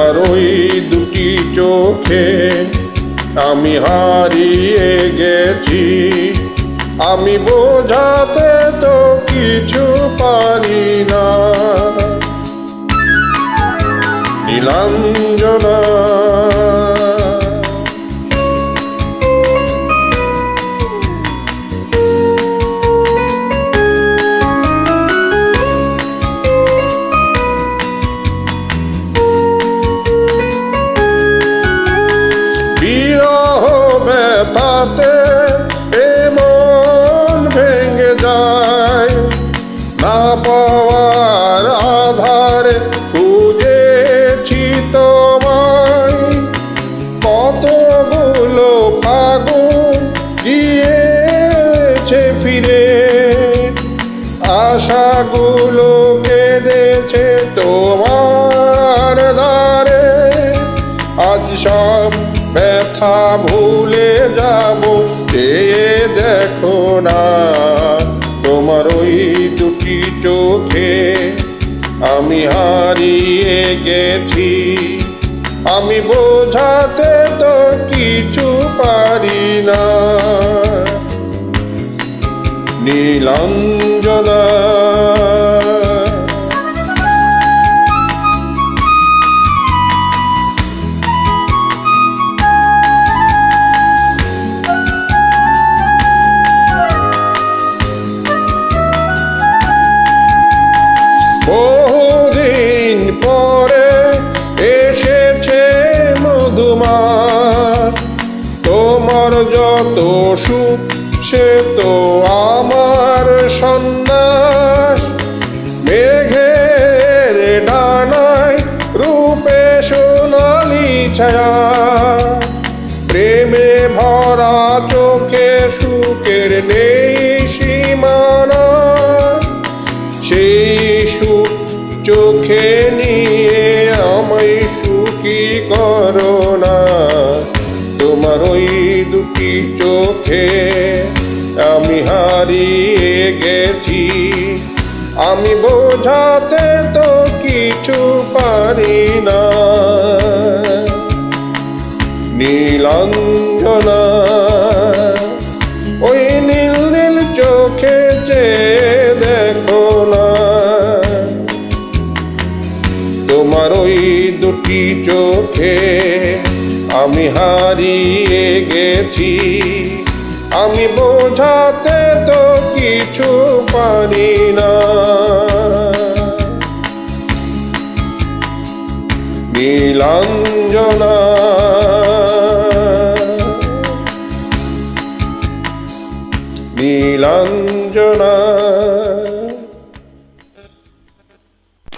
তোমার ওই দুটি চোখে আমি হারিয়ে গেছি। আমি বোঝাতে তো কিছু পারি না। নীলাঞ্জনা বিরহ ব্যথাতে এমন ভেঙে যায়, না পাওয়ার আধারে খুঁজেছি তোমায়। কতগুলো ফাগুন গিয়েছে ফিরে, আশাগুলো কেঁদেছে তোমার দ্বারে। আজ সব ব্যথা ভুলে যাব, চেয়ে দেখো না তোমার ওই দুটি চোখে আমি হারিয়ে গেছি। আমি বোঝাতে তো কিছু পারি না। নীলাঞ্জনা বহুদিন পরে এসেছে মধুমাস, তোমার যত সুখ সে তো আমার সন্ন্যাস। মেঘের ডানায় রূপে সোনালি ছায়া, প্রেমে ভরা চোখে সুখের নেই সীমানা। সেই সুখ চোখে নিয়ে আমায় সুখী করো না। তোমার ওই দুটি চোখে আমি হারিয়ে গেছি। আমি বোঝাতে তো কিছু পারি না। নীলাঞ্জনা ওই নীল নীল চোখে চেয়ে দেখো না, তোমার ওই দুটি চোখে আমি হারিয়ে গেছি। আমি বোঝাতে তো কিছু পারি না।